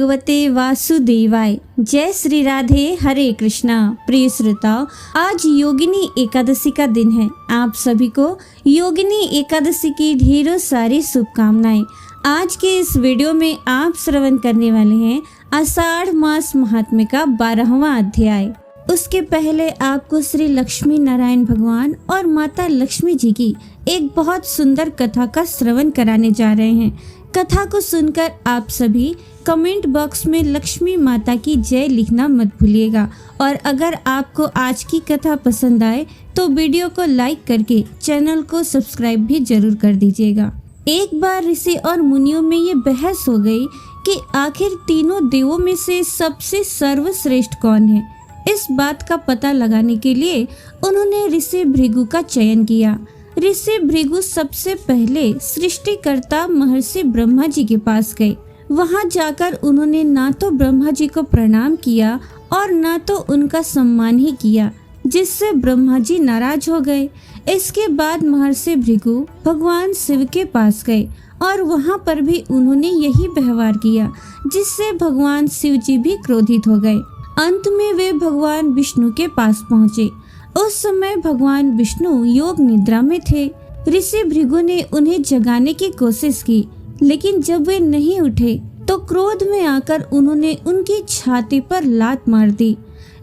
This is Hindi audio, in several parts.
भगवते वासुदेवाय। जय श्री राधे, हरे कृष्णा। प्रिय श्रोताओं, आज योगिनी एकादशी का दिन है। आप सभी को योगिनी एकादशी की ढेरों सारी शुभकामनाएं। आज के इस वीडियो में आप श्रवण करने वाले हैं आषाढ़ मास महात्म्य का 12वां अध्याय। उसके पहले आपको श्री लक्ष्मी नारायण भगवान और माता लक्ष्मी जी की एक बहुत सुंदर कथा का श्रवण कराने जा रहे हैं। कथा को सुनकर आप सभी कमेंट बॉक्स में लक्ष्मी माता की जय लिखना मत भूलिएगा। और अगर आपको आज की कथा पसंद आए तो वीडियो को लाइक करके चैनल को सब्सक्राइब भी जरूर कर दीजिएगा। एक बार ऋषि और मुनियों में ये बहस हो गई कि आखिर तीनों देवों में से सबसे सर्वश्रेष्ठ कौन है। इस बात का पता लगाने के लिए उन्होंने ऋषि भृगु का चयन किया। ऋषि भृगु सबसे पहले सृष्टिकर्ता महर्षि ब्रह्मा जी के पास गए। वहां जाकर उन्होंने ना तो ब्रह्मा जी को प्रणाम किया और ना तो उनका सम्मान ही किया, जिससे ब्रह्मा जी नाराज हो गए। इसके बाद महर्षि भृगु भगवान शिव के पास गए और वहां पर भी उन्होंने यही व्यवहार किया, जिससे भगवान शिव जी भी क्रोधित हो गए। अंत में वे भगवान विष्णु के पास पहुँचे। उस समय भगवान विष्णु योग निद्रा में थे। ऋषि भृगु ने उन्हें जगाने की कोशिश की, लेकिन जब वे नहीं उठे तो क्रोध में आकर उन्होंने उनकी छाती पर लात मार दी।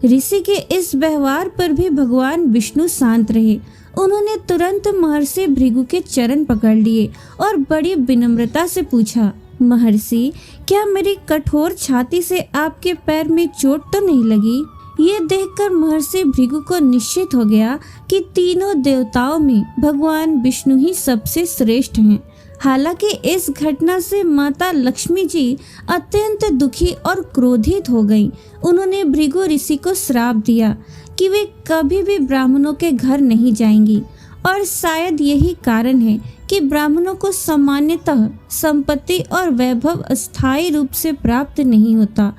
ऋषि के इस व्यवहार पर भी भगवान विष्णु शांत रहे। उन्होंने तुरंत महर्षि भृगु के चरण पकड़ लिए और बड़ी विनम्रता से पूछा, महर्षि, क्या मेरी कठोर छाती से आपके पैर में चोट तो नहीं लगी? ये देखकर महर्षि भृगु को निश्चित हो गया कि तीनों देवताओं में भगवान विष्णु ही सबसे श्रेष्ठ हैं। हालांकि इस घटना से माता लक्ष्मी जी अत्यंत दुखी और क्रोधित हो गईं। उन्होंने भृगु ऋषि को श्राप दिया कि वे कभी भी ब्राह्मणों के घर नहीं जाएंगी, और शायद यही कारण है कि ब्राह्मणों को सामान्यतः संपत्ति और वैभव अस्थायी रूप से प्राप्त नहीं होता।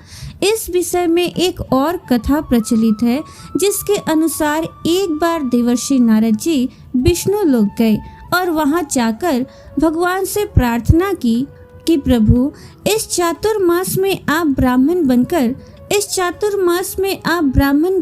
इस विषय में एक और कथा प्रचलित है, जिसके अनुसार एक बार देवर्षि नारद जी विष्णु लोक गए और वहां जाकर भगवान से प्रार्थना की कि प्रभु, इस चातुर्मास में आप ब्राह्मण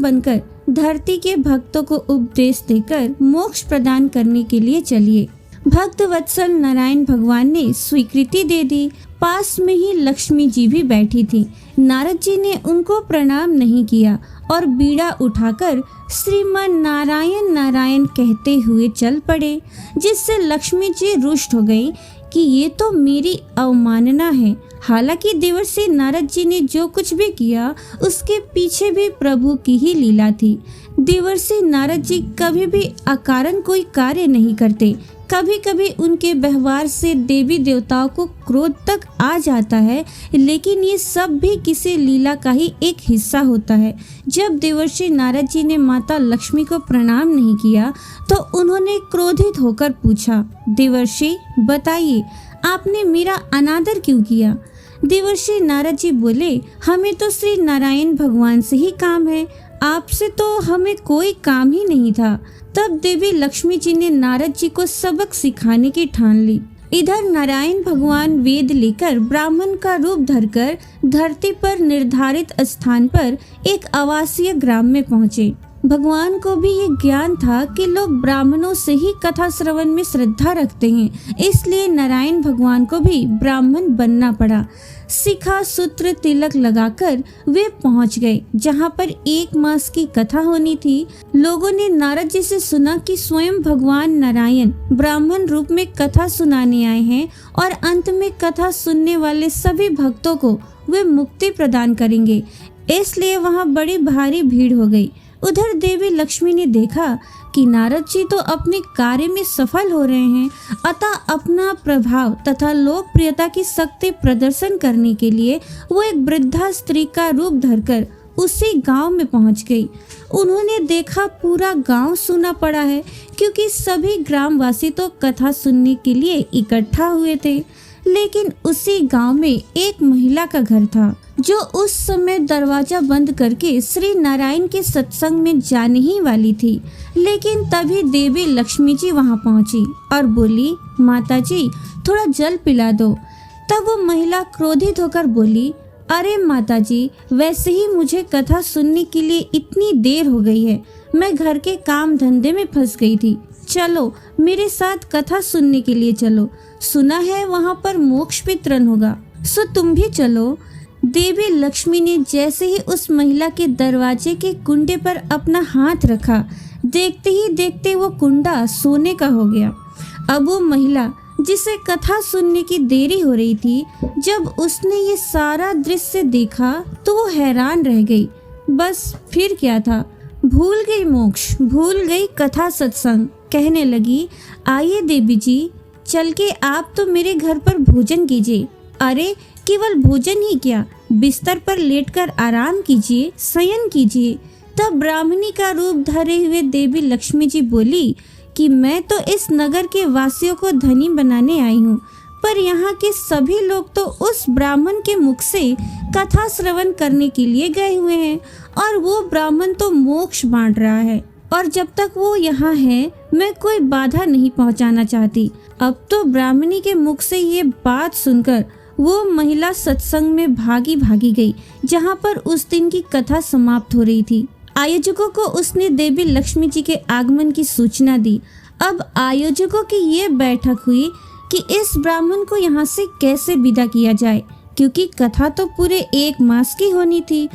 बनकर धरती के भक्तों को उपदेश देकर मोक्ष प्रदान करने के लिए चलिए। भक्त वत्सल नारायण भगवान ने स्वीकृति दे दी। पास में ही लक्ष्मी जी भी बैठी थी। नारद जी ने उनको प्रणाम नहीं किया और बीड़ा उठाकर श्रीमान नारायण नारायण कहते हुए चल पड़े, जिससे लक्ष्मी जी रुष्ट हो गई कि ये तो मेरी अवमानना है। हालांकि देवर्षि नारद जी ने जो कुछ भी किया उसके पीछे भी प्रभु की ही लीला थी। देवर्षि नारद जी कभी भी अकारण कोई कार्य नहीं करते। कभी कभी उनके व्यवहार से देवी देवताओं को क्रोध तक आ जाता है, लेकिन ये सब भी किसी लीला का ही एक हिस्सा होता है। जब देवर्षि नारद जी ने माता लक्ष्मी को प्रणाम नहीं किया तो उन्होंने क्रोधित होकर पूछा, देवर्षि बताइए, आपने मेरा अनादर क्यों किया? देवर्षि नारद जी बोले, हमें तो श्री नारायण भगवान से ही काम है, आपसे तो हमें कोई काम ही नहीं था। तब देवी लक्ष्मी जी ने नारद जी को सबक सिखाने की ठान ली। इधर नारायण भगवान वेद लेकर ब्राह्मण का रूप धरकर धरती पर निर्धारित स्थान पर एक आवासीय ग्राम में पहुँचे। भगवान को भी ये ज्ञान था कि लोग ब्राह्मणों से ही कथा श्रवण में श्रद्धा रखते हैं, इसलिए नारायण भगवान को भी ब्राह्मण बनना पड़ा। शिखा सूत्र तिलक लगाकर वे पहुंच गए जहां पर 1 मास की कथा होनी थी। लोगों ने नारद जी से सुना कि स्वयं भगवान नारायण ब्राह्मण रूप में कथा सुनाने आए हैं और अंत में कथा सुनने वाले सभी भक्तों को वे मुक्ति प्रदान करेंगे, इसलिए वहां बड़ी भारी भीड़ हो गई। उधर देवी लक्ष्मी ने देखा कि नारद जी तो अपने कार्य में सफल हो रहे हैं, अतः अपना प्रभाव तथा लोकप्रियता की शक्ति प्रदर्शन करने के लिए वो एक वृद्धा स्त्री का रूप धरकर उसी गांव में पहुंच गई। उन्होंने देखा पूरा गांव सूना पड़ा है, क्योंकि सभी ग्रामवासी तो कथा सुनने के लिए इकट्ठा हुए थे। लेकिन उसी गांव में एक महिला का घर था, जो उस समय दरवाजा बंद करके श्री नारायण के सत्संग में जाने ही वाली थी। लेकिन तभी देवी लक्ष्मी जी वहां पहुंची और बोली, माता जी, थोड़ा जल पिला दो। तब वो महिला क्रोधित होकर बोली, अरे माताजी, वैसे ही मुझे कथा सुनने के लिए इतनी देर हो गई है। मैं घर के काम धंधे में फंस गई थी। चलो मेरे साथ कथा सुनने के लिए चलो। सुना है वहाँ पर मोक्ष वितरण होगा, सो तुम भी चलो। देवी लक्ष्मी ने जैसे ही उस महिला के दरवाजे के कुंडे पर अपना हाथ रखा, देखते ही देखते वो कुंडा सोने का हो गया। अब वो महिला जिसे कथा सुनने की देरी हो रही थी, जब उसने ये सारा दृश्य देखा तो वो हैरान रह गई। बस फिर क्या था, भूल गई मोक्ष, भूल गई कथा सत्संग। कहने लगी, आइए देवी जी, चल के आप तो मेरे घर पर भोजन कीजिए। अरे केवल भोजन ही क्या, बिस्तर पर लेटकर आराम कीजिए, शयन कीजिए। तब ब्राह्मणी का रूप धरे हुए देवी लक्ष्मी जी बोली कि मैं तो इस नगर के वासियों को धनी बनाने आई हूँ, पर यहाँ के सभी लोग तो उस ब्राह्मण के मुख से कथा श्रवण करने के लिए गए हुए हैं, और वो ब्राह्मण तो मोक्ष बांट रहा है, और जब तक वो यहाँ है मैं कोई बाधा नहीं पहुँचाना चाहती। अब तो ब्राह्मणी के मुख से ये बात सुनकर वो महिला सत्संग में भागी भागी गई, जहाँ पर उस दिन की कथा समाप्त हो रही थी। आयोजकों को उसने देवी लक्ष्मी जी के आगमन की सूचना दी। अब आयोजकों की ये बैठक हुई कि इस ब्राह्मण को यहाँ से कैसे विदा किया जाए, क्योंकि कथा तो पूरे 1 मास की होनी थी,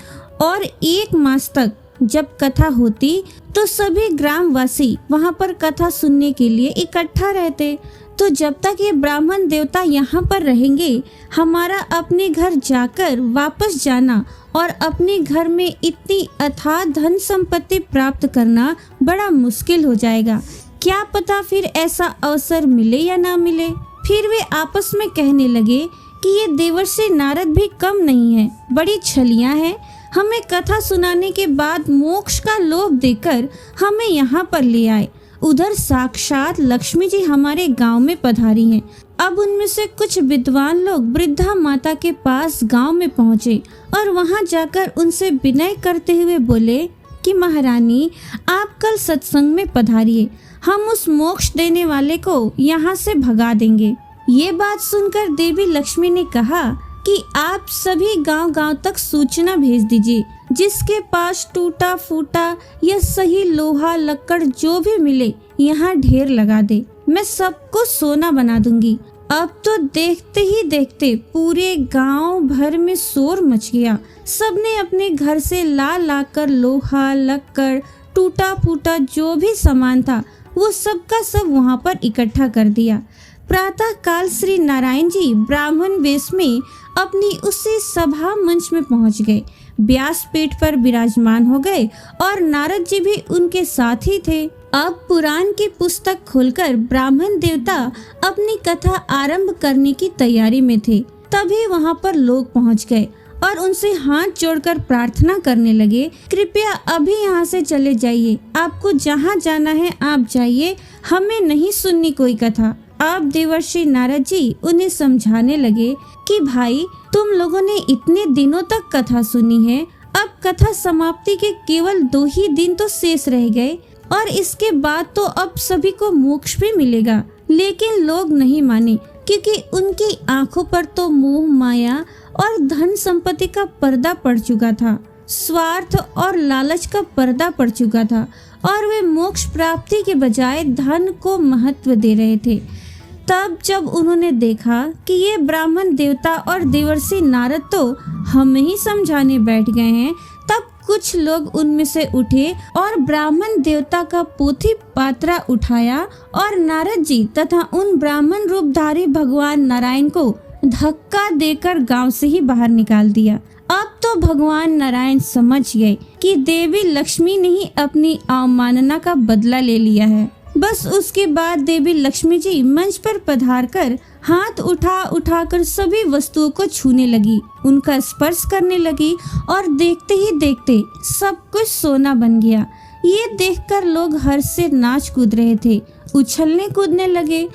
और 1 मास तक जब कथा होती तो सभी ग्रामवासी वहाँ पर कथा सुनने के लिए इकट्ठा रहते। तो जब तक ये ब्राह्मण देवता यहाँ पर रहेंगे, हमारा अपने घर जाकर वापस जाना और अपने घर में इतनी अथाह धन संपत्ति प्राप्त करना बड़ा मुश्किल हो जाएगा। क्या पता फिर ऐसा अवसर मिले या ना मिले। फिर वे आपस में कहने लगे कि ये देवर्षि नारद भी कम नहीं है, बड़ी छलियां हैं। हमें कथा सुनाने के बाद मोक्ष का लोभ देकर हमें यहाँ पर ले आए। उधर साक्षात लक्ष्मी जी हमारे गांव में पधारी हैं। अब उनमें से कुछ विद्वान लोग वृद्धा माता के पास गांव में पहुँचे और वहां जाकर उनसे विनय करते हुए बोले कि महारानी, आप कल सत्संग में पधारिए, हम उस मोक्ष देने वाले को यहाँ से भगा देंगे। ये बात सुनकर देवी लक्ष्मी ने कहा कि आप सभी गांव-गांव तक सूचना भेज दीजिए, जिसके पास टूटा फूटा या सही लोहा लक्कड़ जो भी मिले यहाँ ढेर लगा दे, मैं सबको सोना बना दूंगी। अब तो देखते ही देखते पूरे गांव भर में शोर मच गया। सबने अपने घर से ला कर लोहा लक्कड़ टूटा फूटा जो भी सामान था वो सब का सब वहाँ पर इकट्ठा कर दिया। प्रातः काल श्री नारायण जी ब्राह्मण वेश में अपनी उसी सभा मंच में पहुंच गए, व्यासपीठ पर विराजमान हो गए और नारद जी भी उनके साथ ही थे। अब पुराण की पुस्तक खोलकर ब्राह्मण देवता अपनी कथा आरंभ करने की तैयारी में थे। तभी वहां पर लोग पहुंच गए और उनसे हाथ जोड़कर प्रार्थना करने लगे, कृपया अभी यहाँ से चले जाइए, आपको जहाँ जाना है आप जाइए, हमें नहीं सुननी कोई कथा। अब देवर्षि नारद जी उन्हें समझाने लगे कि भाई, तुम लोगों ने इतने दिनों तक कथा सुनी है, अब कथा समाप्ति के केवल 2 ही दिन तो शेष रह गए और इसके बाद तो अब सभी को मोक्ष भी मिलेगा। लेकिन लोग नहीं माने, क्योंकि उनकी आंखों पर तो मोह माया और धन संपत्ति का पर्दा पड़ चुका था, स्वार्थ और लालच का पर्दा पड़ चुका था, और वे मोक्ष प्राप्ति के बजाय धन को महत्व दे रहे थे। तब जब उन्होंने देखा कि ये ब्राह्मण देवता और देवर्षि नारद तो हमें ही समझाने बैठ गए हैं, तब कुछ लोग उनमें से उठे और ब्राह्मण देवता का पोथी पात्रा उठाया और नारद जी तथा उन ब्राह्मण रूपधारी भगवान नारायण को धक्का देकर गांव से ही बाहर निकाल दिया। अब तो भगवान नारायण समझ गए कि देवी लक्ष्मी ने ही अपनी अवमानना का बदला ले लिया है। बस उसके बाद देवी लक्ष्मी जी मंच पर पधारकर हाथ उठाकर सभी वस्तुओं को छूने लगी, उनका स्पर्श करने लगी और देखते ही देखते सब कुछ सोना बन गया। ये देखकर लोग हर्ष से नाच कूद रहे थे, उछलने कूदने लगे।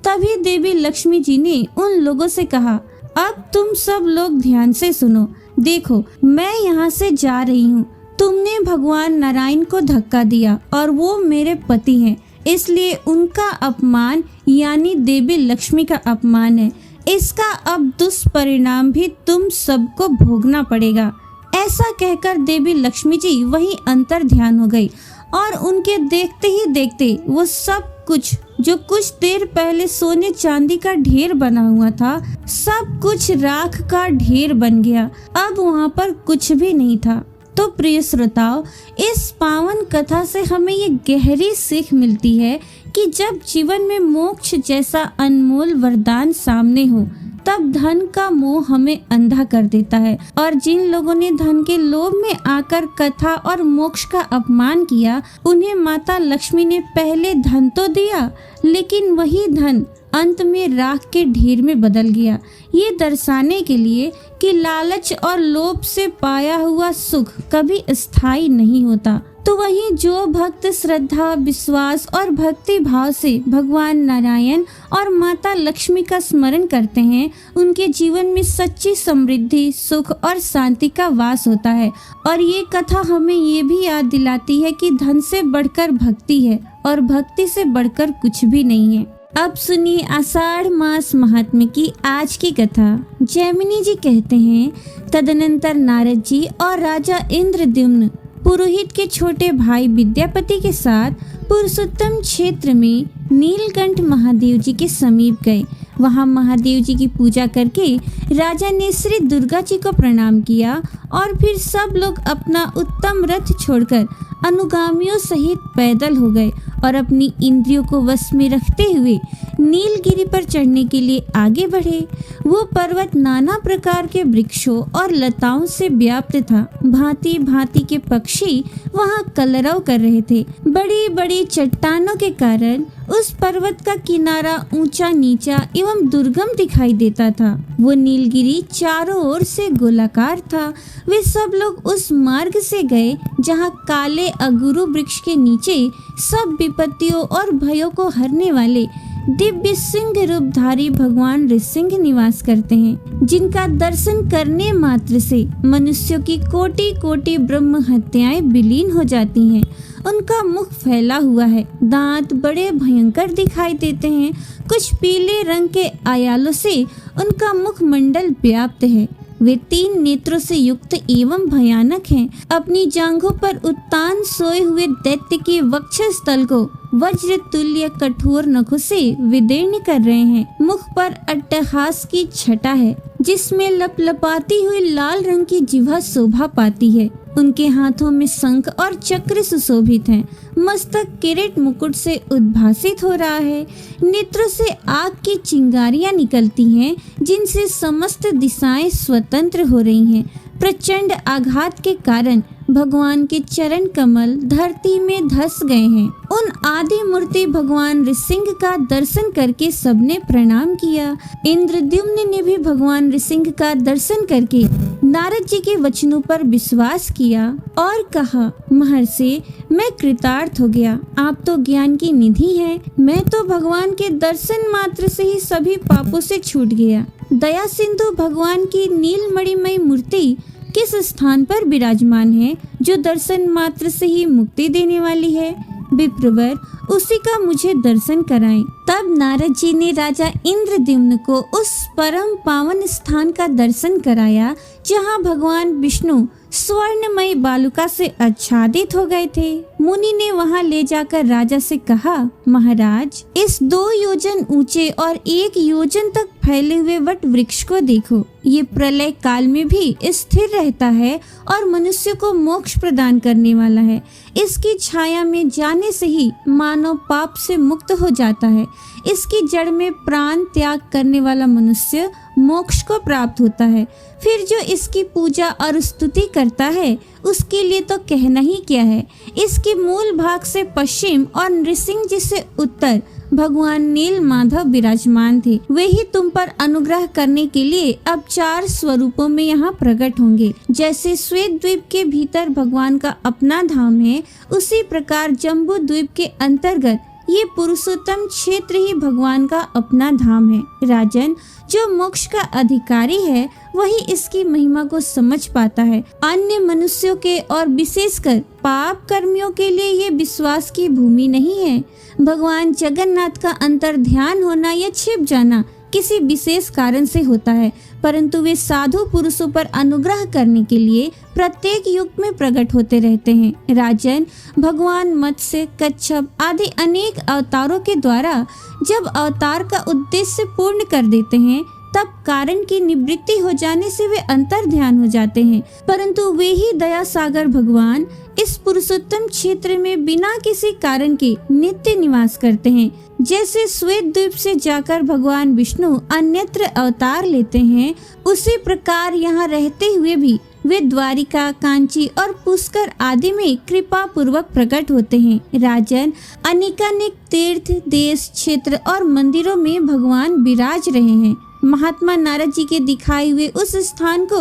तभी देवी लक्ष्मी जी ने उन लोगों से कहा, अब तुम सब लोग ध्यान से सुनो, देखो मैं यहाँ से जा रही हूँ। तुमने भगवान नारायण को धक्का दिया और वो मेरे पति हैं, इसलिए उनका अपमान यानी देवी लक्ष्मी का अपमान है। इसका अब दुष्परिणाम भी तुम सबको भोगना पड़ेगा। ऐसा कहकर देवी लक्ष्मी जी वहीं अंतर ध्यान हो गई और उनके देखते ही देखते वो सब कुछ जो कुछ देर पहले सोने चांदी का ढेर बना हुआ था, सब कुछ राख का ढेर बन गया। अब वहाँ पर कुछ भी नहीं था। तो प्रिय श्रोताओ, इस पावन कथा से हमें ये गहरी सीख मिलती है कि जब जीवन में मोक्ष जैसा अनमोल वरदान सामने हो, तब धन का मोह हमें अंधा कर देता है। और जिन लोगों ने धन के लोभ में आकर कथा और मोक्ष का अपमान किया, उन्हें माता लक्ष्मी ने पहले धन तो दिया, लेकिन वही धन अंत में राख के ढेर में बदल गया। ये दर्शाने के लिए कि लालच और लोभ से पाया हुआ सुख कभी स्थायी नहीं होता। तो वहीं जो भक्त श्रद्धा, विश्वास और भक्ति भाव से भगवान नारायण और माता लक्ष्मी का स्मरण करते हैं, उनके जीवन में सच्ची समृद्धि, सुख और शांति का वास होता है। और ये कथा हमें ये भी याद दिलाती है कि धन से बढ़कर भक्ति है और भक्ति से बढ़कर कुछ भी नहीं है। अब सुनिए आषाढ़ मास महात्म्य की आज की कथा। जैमिनी जी कहते हैं, तदनंतर नारद जी और राजा इंद्रद्युम्न पुरोहित के छोटे भाई विद्यापति के साथ पुरुषोत्तम क्षेत्र में नीलकंठ महादेव जी के समीप गए। वहां महादेव जी की पूजा करके राजा ने श्री दुर्गा जी को प्रणाम किया और फिर सब लोग अपना उत्तम रथ छोड़कर अनुगामियों सहित पैदल हो गए और अपनी इंद्रियों को वश में रखते हुए नीलगिरी पर चढ़ने के लिए आगे बढ़े। वो पर्वत नाना प्रकार के वृक्षों और लताओं से व्याप्त था। भांति भांति के पक्षी वहाँ कलरव कर रहे थे। बड़ी बड़ी चट्टानों के कारण उस पर्वत का किनारा ऊंचा नीचा एवं दुर्गम दिखाई देता था। वो नीलगिरी चारों ओर से गोलाकार था। वे सब लोग उस मार्ग से गए जहाँ काले अगुरु वृक्ष के नीचे सब विपत्तियों और भयों को हरने वाले दिव्य सिंह रूपधारी भगवान ऋषिसिंह निवास करते हैं, जिनका दर्शन करने मात्र से मनुष्यों की कोटि कोटि ब्रह्म हत्याएं विलीन हो जाती हैं। उनका मुख फैला हुआ है, दांत बड़े भयंकर दिखाई देते हैं। कुछ पीले रंग के आयालों से उनका मुख मंडल व्याप्त है। वे 3 नेत्रों से युक्त एवं भयानक हैं। अपनी जांघों पर उत्तान सोए हुए दैत्य के वक्षस्थल को वज्र तुल्य कठोर नखों से विदीर्ण कर रहे हैं। मुख पर अट्टहास की छटा है, जिसमें लपलपाती हुई लाल रंग की जिह्वा शोभा पाती है। उनके हाथों में शंख और चक्र सुशोभित हैं। मस्तक किरीट मुकुट से उद्भासित हो रहा है। नेत्रों से आग की चिंगारियां निकलती हैं, जिनसे समस्त दिशाएं स्वतंत्र हो रही हैं। प्रचंड आघात के कारण भगवान के चरण कमल धरती में धस गए हैं। उन आदि मूर्ति भगवान ऋषिसिंह का दर्शन करके सबने प्रणाम किया। इंद्रद्युम्न ने भी भगवान ऋषिसिंह का दर्शन करके नारद जी के वचनों पर विश्वास किया और कहा, महर्षि, मैं कृतार्थ हो गया। आप तो ज्ञान की निधि हैं। मैं तो भगवान के दर्शन मात्र से ही सभी पापों से छूट गया। दया सिंधु भगवान की नीलमणिमय मूर्ति किस स्थान पर विराजमान है, जो दर्शन मात्र से ही मुक्ति देने वाली है? विप्रवर, उसी का मुझे दर्शन कराएं। तब नारद जी ने राजा इंद्रद्युम्न को उस परम पावन स्थान का दर्शन कराया, जहाँ भगवान विष्णु स्वर्णमय बालुका से आच्छादित हो गए थे। मुनि ने वहां ले जाकर राजा से कहा, महाराज, इस 2 योजन ऊंचे और 1 योजन तक फैले हुए वट वृक्ष को देखो। ये प्रलय काल में भी स्थिर रहता है और मनुष्य को मोक्ष प्रदान करने वाला है। इसकी छाया में जाने से ही मानव पाप से मुक्त हो जाता है। इसकी जड़ में प्राण त्याग करने वाला मनुष्य मोक्ष को प्राप्त होता है। फिर जो इसकी पूजा और स्तुति करता है, उसके लिए तो कहना ही क्या है। इसके मूल भाग से पश्चिम और नृसिंह जी से उत्तर भगवान नील माधव विराजमान थे। वे ही तुम पर अनुग्रह करने के लिए अब 4 स्वरूपों में यहाँ प्रकट होंगे। जैसे श्वेत द्वीप के भीतर भगवान का अपना धाम है, उसी प्रकार जम्बू द्वीप के अंतर्गत ये पुरुषोत्तम क्षेत्र ही भगवान का अपना धाम है। राजन, जो मोक्ष का अधिकारी है, वही इसकी महिमा को समझ पाता है। अन्य मनुष्यों के और विशेषकर पाप कर्मियों के लिए ये विश्वास की भूमि नहीं है। भगवान जगन्नाथ का अंतर ध्यान होना या छिप जाना किसी विशेष कारण से होता है, परंतु वे साधु पुरुषों पर अनुग्रह करने के लिए प्रत्येक युग में प्रकट होते रहते हैं। राजन, भगवान मत्स्य, कच्छप आदि अनेक अवतारों के द्वारा जब अवतार का उद्देश्य पूर्ण कर देते हैं, तब कारण की निवृत्ति हो जाने से वे अंतर ध्यान हो जाते हैं, परंतु वे ही दया सागर भगवान इस पुरुषोत्तम क्षेत्र में बिना किसी कारण के नित्य निवास करते हैं। जैसे श्वेत द्वीप से जाकर भगवान विष्णु अन्यत्र अवतार लेते हैं, उसी प्रकार यहाँ रहते हुए भी वे द्वारिका, कांची और पुष्कर आदि में कृपा पूर्वक प्रकट होते हैं। राजन, अनेकानेक तीर्थ, देश, क्षेत्र और मंदिरों में भगवान विराज रहे हैं। महात्मा नारद जी के दिखाए हुए उस स्थान को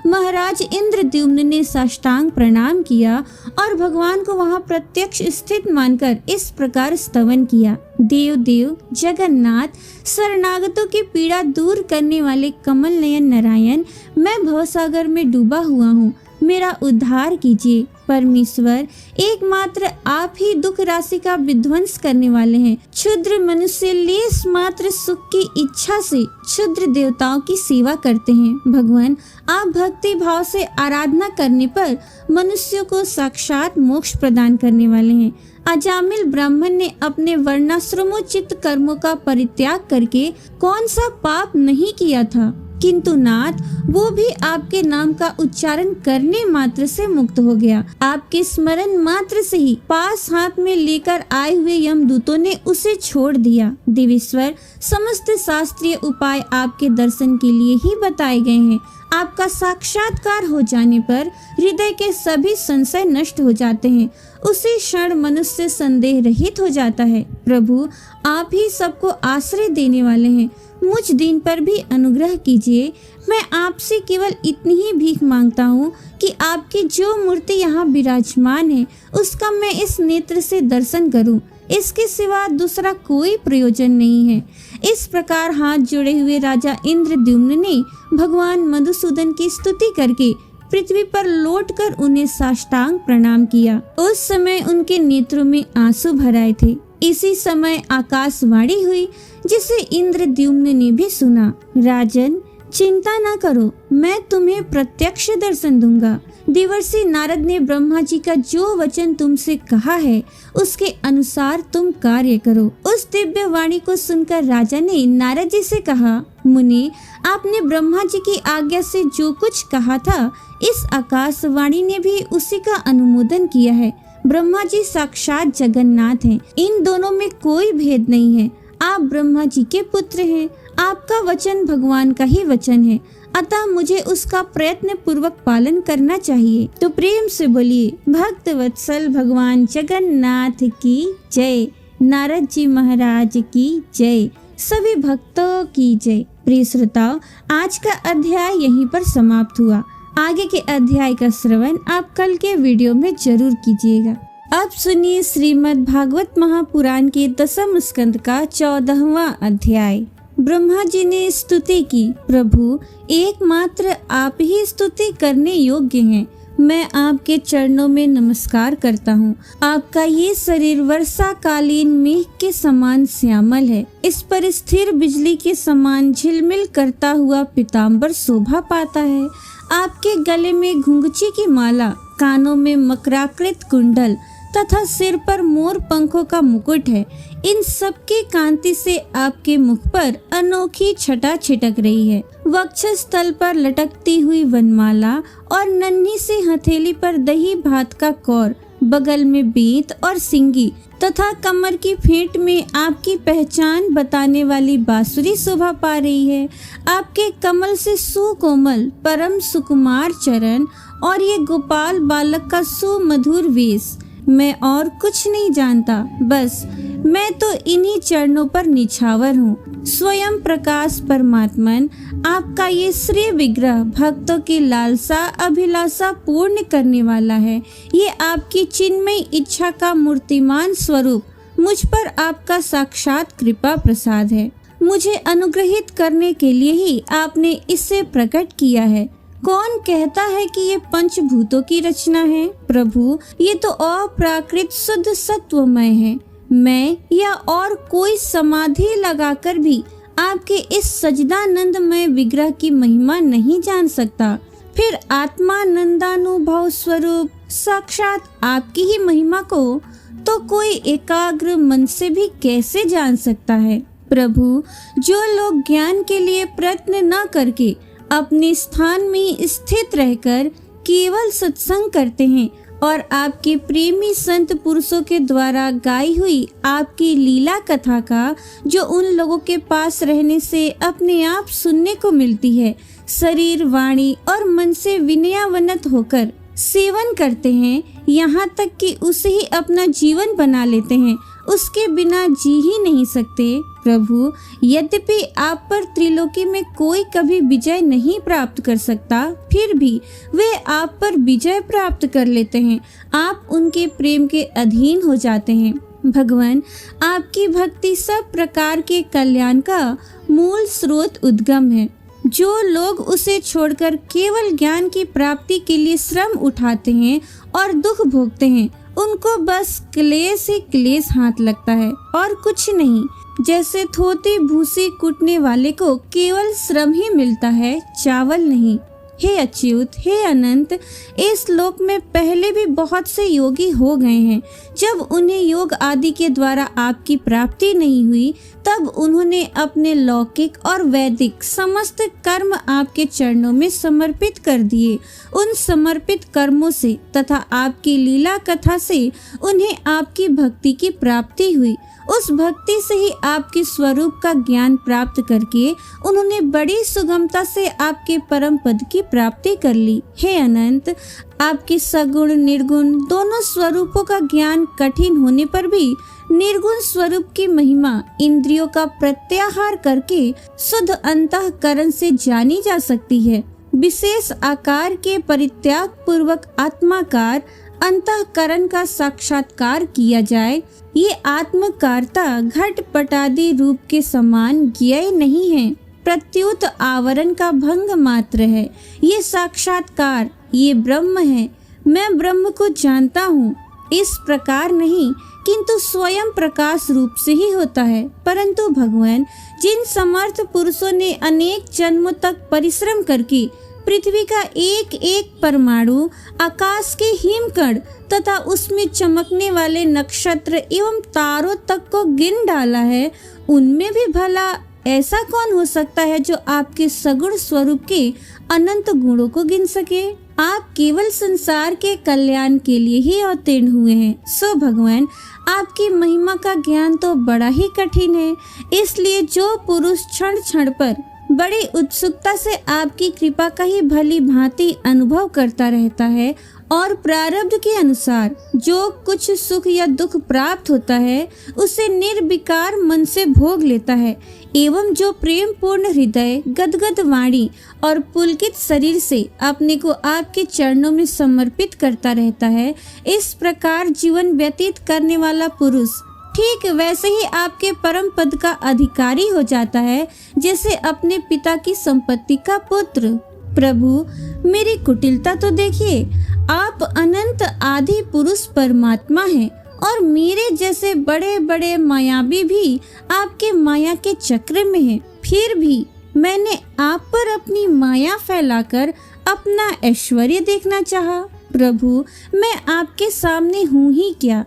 महाराज इंद्रद्युम्न ने साष्टांग प्रणाम किया और भगवान को वहां प्रत्यक्ष स्थित मानकर इस प्रकार स्तवन किया। देव देव जगन्नाथ, शरणागतों की पीड़ा दूर करने वाले कमल नयन नारायण, मैं भवसागर में डूबा हुआ हूँ, मेरा उद्धार कीजिए। परमेश्वर, एकमात्र आप ही दुख राशि का विध्वंस करने वाले हैं। क्षुद्र मनुष्य लेस मात्र सुख की इच्छा से क्षुद्र देवताओं की सेवा करते हैं। भगवान, आप भक्ति भाव से आराधना करने पर मनुष्यों को साक्षात मोक्ष प्रदान करने वाले हैं। अजामिल ब्राह्मण ने अपने वर्णाश्रमोचित कर्मों का परित्याग करके कौन सा पाप नहीं किया था, किंतु नाथ वो भी आपके नाम का उच्चारण करने मात्र से मुक्त हो गया। आपके स्मरण मात्र से ही पास हाथ में लेकर आए हुए यमदूतों ने उसे छोड़ दिया। देवेश्वर, समस्त शास्त्रीय उपाय आपके दर्शन के लिए ही बताए गए हैं। आपका साक्षात्कार हो जाने पर हृदय के सभी संशय नष्ट हो जाते हैं, उसी क्षण मनुष्य संदेह रहित हो जाता है। प्रभु, आप ही सबको आश्रय देने वाले हैं, मुझ दीन पर भी अनुग्रह कीजिए। मैं आपसे केवल इतनी ही भीख मांगता हूँ कि आपकी जो मूर्ति यहाँ विराजमान है उसका मैं इस नेत्र से दर्शन करूँ, इसके सिवा दूसरा कोई प्रयोजन नहीं है। इस प्रकार हाथ जोड़े हुए राजा इंद्रद्युम्न ने भगवान मधुसूदन की स्तुति करके पृथ्वी पर लौटकर उन्हें साष्टांग प्रणाम किया। उस समय उनके नेत्रों में आंसू भर आए थे। इसी समय आकाशवाणी हुई जिसे इंद्रद्युम्न ने भी सुना। राजन, चिंता न करो, मैं तुम्हें प्रत्यक्ष दर्शन दूंगा। देवर्षि नारद ने ब्रह्मा जी का जो वचन तुमसे कहा है उसके अनुसार तुम कार्य करो। उस दिव्य वाणी को सुनकर राजा ने नारद जी से कहा, मुनि, आपने ब्रह्मा जी की आज्ञा से जो कुछ कहा था, इस आकाशवाणी ने भी उसी का अनुमोदन किया है। ब्रह्मा जी साक्षात जगन्नाथ हैं, इन दोनों में कोई भेद नहीं है। आप ब्रह्मा जी के पुत्र हैं, आपका वचन भगवान का ही वचन है, अतः मुझे उसका प्रयत्न पूर्वक पालन करना चाहिए। तो प्रेम से बोलिए, भक्त वत्सल भगवान जगन्नाथ की जय, नारद जी महाराज की जय, सभी भक्तों की जय। प्रिय श्रोताओ, आज का अध्याय यहीं पर समाप्त हुआ। आगे के अध्याय का श्रवण आप कल के वीडियो में जरूर कीजिएगा। अब सुनिए श्रीमद् भागवत महापुराण के 10वें स्कंद का 14वां अध्याय। ब्रह्मा जी ने स्तुति की, प्रभु, एकमात्र आप ही स्तुति करने योग्य हैं। मैं आपके चरणों में नमस्कार करता हूँ। आपका ये शरीर वर्षा कालीन मेघ के समान श्यामल है, इस पर स्थिर बिजली के समान झिलमिल करता हुआ पीताम्बर शोभा पाता है। आपके गले में घुंघची की माला, कानों में मकराकृत कुंडल तथा सिर पर मोर पंखों का मुकुट है। इन सब की कांति से आपके मुख पर अनोखी छटा छिटक रही है। वक्षस्थल पर लटकती हुई वनमाला और नन्ही सी हथेली पर दही भात का कौर, बगल में बेंत और सिंगी तथा कमर की फेंट में आपकी पहचान बताने वाली बांसुरी शोभा पा रही है। आपके कमल से सुकोमल परम सुकुमार चरण और ये गोपाल बालक का सुमधुर वेश, मैं और कुछ नहीं जानता, बस मैं तो इन्हीं चरणों पर निछावर हूँ। स्वयं प्रकाश परमात्मन, आपका ये श्री विग्रह भक्तों की लालसा अभिलाषा पूर्ण करने वाला है। ये आपकी चिन्मयी इच्छा का मूर्तिमान स्वरूप मुझ पर आपका साक्षात कृपा प्रसाद है। मुझे अनुग्रहित करने के लिए ही आपने इसे प्रकट किया है। कौन कहता है कि ये पंचभूतों की रचना है? प्रभु, ये तो अप्राकृत शुद्ध सत्वमय है। मैं या और कोई समाधि लगाकर भी आपके इस सजदानंदमय विग्रह की महिमा नहीं जान सकता, फिर आत्मानंदानुभव स्वरूप साक्षात आपकी ही महिमा को तो कोई एकाग्र मन से भी कैसे जान सकता है। प्रभु, जो लोग ज्ञान के लिए प्रयत्न न करके अपने स्थान में स्थित रहकर केवल सत्संग करते हैं और आपके प्रेमी संत पुरुषों के द्वारा गाई हुई आपकी लीला कथा का जो उन लोगों के पास रहने से अपने आप सुनने को मिलती है, शरीर, वाणी और मन से विनयावनत होकर सेवन करते हैं, यहाँ तक कि उसे ही अपना जीवन बना लेते हैं, उसके बिना जी ही नहीं सकते। प्रभु, यद्यपि आप पर त्रिलोकी में कोई कभी विजय नहीं प्राप्त कर सकता, फिर भी वे आप पर विजय प्राप्त कर लेते हैं। आप उनके प्रेम के अधीन हो जाते हैं। भगवान, आपकी भक्ति सब प्रकार के कल्याण का मूल स्रोत उद्गम है। जो लोग उसे छोड़कर केवल ज्ञान की प्राप्ति के लिए श्रम उठाते हैं और दुख भोगते हैं, उनको बस क्लेश ही क्लेश हाथ लगता है और कुछ नहीं। जैसे थोती भूसी कूटने वाले को केवल श्रम ही मिलता है, चावल नहीं। हे अच्युत, हे अनंत, इस लोक में पहले भी बहुत से योगी हो गए हैं। जब उन्हें योग आदि के द्वारा आपकी प्राप्ति नहीं हुई, तब उन्होंने अपने लौकिक और वैदिक समस्त कर्म आपके चरणों में समर्पित कर दिए। उन समर्पित कर्मों से तथा आपकी लीला कथा से उन्हें आपकी भक्ति की प्राप्ति हुई। उस भक्ति से ही आपके स्वरूप का ज्ञान प्राप्त करके उन्होंने बड़ी सुगमता से आपके परम पद की प्राप्ति कर ली। हे अनंत, आपके सगुण निर्गुण दोनों स्वरूपों का ज्ञान कठिन होने पर भी निर्गुण स्वरूप की महिमा इंद्रियों का प्रत्याहार करके शुद्ध अंतःकरण से जानी जा सकती है। विशेष आकार के परित्याग पूर्वक आत्माकार अंतःकरण का साक्षात्कार किया जाए, ये आत्मकारता घटपटादि रूप के समान ज्ञेय नहीं है, प्रत्युत आवरण का भंग मात्र है। ये साक्षात्कार, ये ब्रह्म है। मैं ब्रह्म को जानता हूँ, इस प्रकार नहीं किंतु स्वयं प्रकाश रूप से ही होता है। परंतु भगवान, जिन समर्थ पुरुषों ने अनेक जन्मों तक परिश्रम करके पृथ्वी का एक एक परमाणु, आकाश के हिमकण तथा उसमें चमकने वाले नक्षत्र एवं तारों तक को गिन डाला है, उनमें भी भला ऐसा कौन हो सकता है जो आपके सगुण स्वरूप के अनंत गुणों को गिन सके। आप केवल संसार के कल्याण के लिए ही अवतीर्ण हुए हैं। सो भगवान, आपकी महिमा का ज्ञान तो बड़ा ही कठिन है। इसलिए जो पुरुष क्षण क्षण पर बड़ी उत्सुकता से आपकी कृपा का ही भली भांति अनुभव करता रहता है और प्रारब्ध के अनुसार जो कुछ सुख या दुख प्राप्त होता है उसे निर्विकार मन से भोग लेता है, एवं जो प्रेम पूर्ण हृदय, गदगद वाणी और पुलकित शरीर से अपने को आपके चरणों में समर्पित करता रहता है, इस प्रकार जीवन व्यतीत करने वाला पुरुष ठीक वैसे ही आपके परम पद का अधिकारी हो जाता है जैसे अपने पिता की संपत्ति का पुत्र। प्रभु, मेरी कुटिलता तो देखिए। आप अनंत आदि पुरुष परमात्मा हैं और मेरे जैसे बड़े बड़े मायावी भी आपके माया के चक्र में हैं। फिर भी मैंने आप पर अपनी माया फैलाकर अपना ऐश्वर्य देखना चाहा। प्रभु, मैं आपके सामने हूँ ही क्या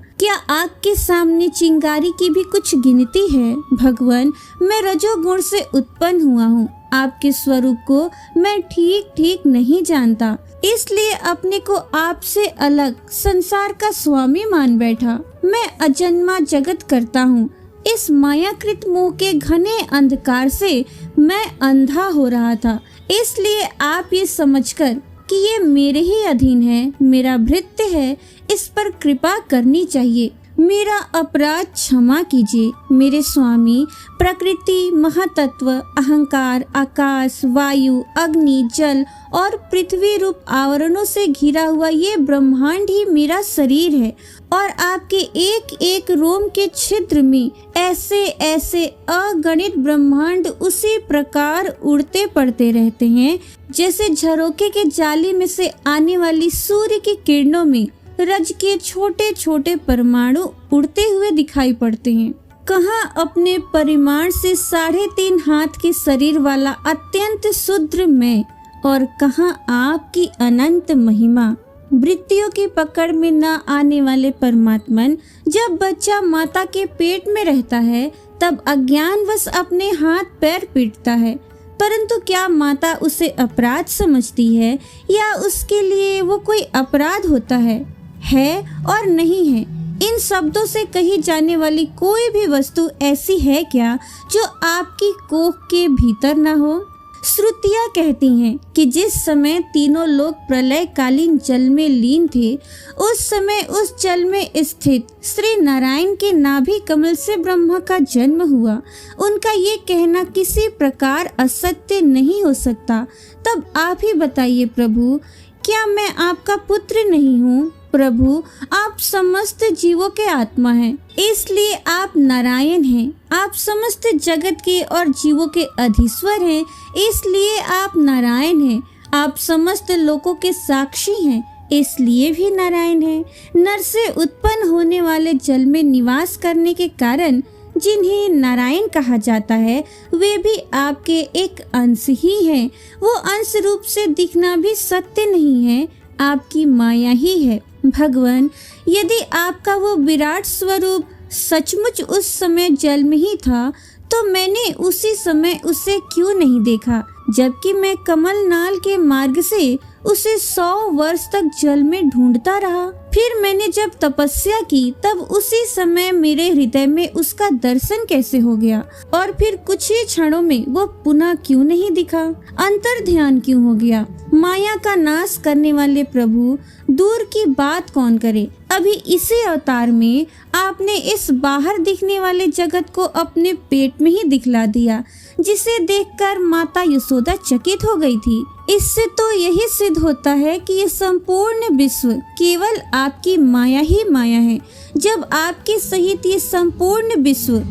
आग के सामने चिंगारी की भी कुछ गिनती है। भगवान, मैं रजोगुण से उत्पन्न हुआ हूँ। आपके स्वरूप को मैं ठीक ठीक नहीं जानता, इसलिए अपने को आपसे अलग संसार का स्वामी मान बैठा। मैं अजन्मा जगत करता हूँ। इस मायाकृत मोह के घने अंधकार से मैं अंधा हो रहा था, इसलिए आप ये समझकर कि ये मेरे ही अधीन है, मेरा भृत्य है, इस पर कृपा करनी चाहिए। मेरा अपराध क्षमा कीजिए। मेरे स्वामी, प्रकृति, महातत्व, अहंकार, आकाश, वायु, अग्नि, जल और पृथ्वी रूप आवरणों से घिरा हुआ ये ब्रह्मांड ही मेरा शरीर है और आपके एक एक रोम के छिद्र में ऐसे ऐसे अगणित ब्रह्मांड उसी प्रकार उड़ते पड़ते रहते हैं जैसे झरोखे के जाली में से आने वाली सूर्य की किरणों में रज के छोटे छोटे परमाणु उड़ते हुए दिखाई पड़ते हैं। कहाँ अपने परिमाण से 3.5 हाथ के शरीर वाला अत्यंत शुद्र मैं, और कहाँ आपकी अनंत महिमा। वृत्तियों की पकड़ में न आने वाले परमात्मन जब बच्चा माता के पेट में रहता है तब अज्ञानवश अपने हाथ पैर पीटता है, परंतु क्या माता उसे अपराध समझती है या उसके लिए वो कोई अपराध होता है और नहीं है। इन शब्दों से कही जाने वाली कोई भी वस्तु ऐसी है क्या जो आपकी कोख के भीतर न हो। श्रुतियाँ कहती हैं कि जिस समय तीनों लोग प्रलयकालीन जल में लीन थे, उस समय उस जल में स्थित श्री नारायण के नाभि कमल से ब्रह्मा का जन्म हुआ। उनका ये कहना किसी प्रकार असत्य नहीं हो सकता। तब आप ही बताइए प्रभु, क्या मैं आपका पुत्र नहीं हूँ? प्रभु, आप समस्त जीवों के आत्मा हैं, इसलिए आप नारायण हैं। आप समस्त जगत के और जीवों के अधीश्वर हैं, इसलिए आप नारायण हैं। आप समस्त लोकों के साक्षी हैं, इसलिए भी नारायण हैं। नर से उत्पन्न होने वाले जल में निवास करने के कारण जिन्हें नारायण कहा जाता है, वे भी आपके एक अंश ही हैं। वो अंश रूप से दिखना भी सत्य नहीं है, आपकी माया ही है। भगवान, यदि आपका वो विराट स्वरूप सचमुच उस समय जल में ही था, तो मैंने उसी समय उसे क्यों नहीं देखा, जबकि मैं कमल नाल के मार्ग से उसे 100 वर्ष तक जल में ढूंढता रहा। फिर मैंने जब तपस्या की तब उसी समय मेरे हृदय में उसका दर्शन कैसे हो गया, और फिर कुछ ही क्षणों में वो पुनः क्यों नहीं दिखा, अंतर ध्यान क्यों हो गया। माया का नाश करने वाले प्रभु, दूर की बात कौन करे, अभी इसी अवतार में आपने इस बाहर दिखने वाले जगत को अपने पेट में ही दिखला दिया, जिसे देखकर माता यशोदा चकित हो गई थी। इससे तो यही सिद्ध होता है कि ये संपूर्ण विश्व केवल आपकी माया ही माया है। जब आपके सहित ये संपूर्ण विश्व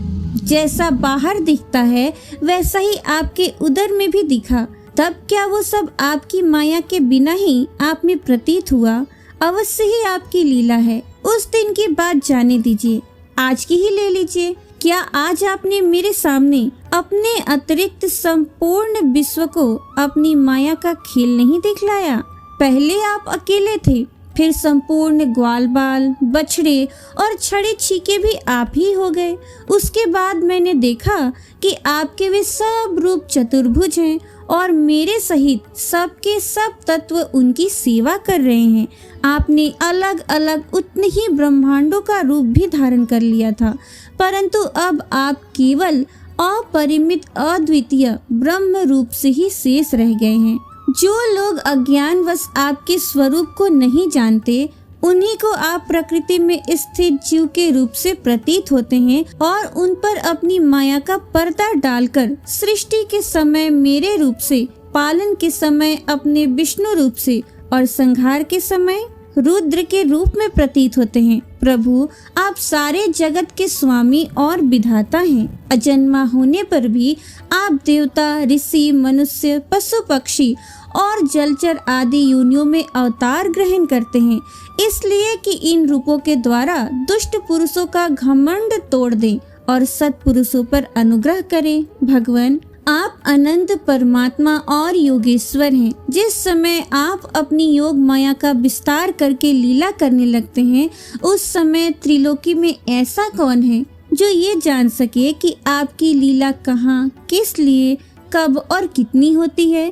जैसा बाहर दिखता है वैसा ही आपके उदर में भी दिखा, तब क्या वो सब आपकी माया के बिना ही आप में प्रतीत हुआ? अवश्य ही आपकी लीला है। उस दिन की बात जाने दीजिए, आज की ही ले लीजिए। क्या आज आपने मेरे सामने अपने अतिरिक्त संपूर्ण विश्व को अपनी माया का खेल नहीं दिखलाया? पहले आप अकेले थे, फिर संपूर्ण ग्वाल बाल, बछड़े और छड़े छीके भी आप ही हो गए। उसके बाद मैंने देखा कि आपके वे सब रूप चतुर्भुज हैं और मेरे सहित सबके सब तत्व उनकी सेवा कर रहे हैं। आपने अलग अलग उतने ही ब्रह्मांडों का रूप भी धारण कर लिया था, परंतु अब आप केवल अपरिमित अद्वितीय ब्रह्म रूप से ही शेष रह गए हैं। जो लोग अज्ञानवश आपके स्वरूप को नहीं जानते, उन्हीं को आप प्रकृति में स्थित जीव के रूप से प्रतीत होते हैं और उन पर अपनी माया का पर्दा डालकर सृष्टि के समय मेरे रूप से, पालन के समय अपने विष्णु रूप से और संहार के समय रुद्र के रूप में प्रतीत होते हैं। प्रभु, आप सारे जगत के स्वामी और विधाता हैं। अजन्मा होने पर भी आप देवता, ऋषि, मनुष्य, पशु पक्षी और जलचर आदि योनियों में अवतार ग्रहण करते हैं, इसलिए कि इन रूपों के द्वारा दुष्ट पुरुषों का घमंड तोड़ दें और सत्पुरुषों पर अनुग्रह करें। भगवान, आप अनंत परमात्मा और योगेश्वर हैं। जिस समय आप अपनी योग माया का विस्तार करके लीला करने लगते हैं, उस समय त्रिलोकी में ऐसा कौन है जो ये जान सके कि आपकी लीला कहाँ, किस लिए, कब और कितनी होती है।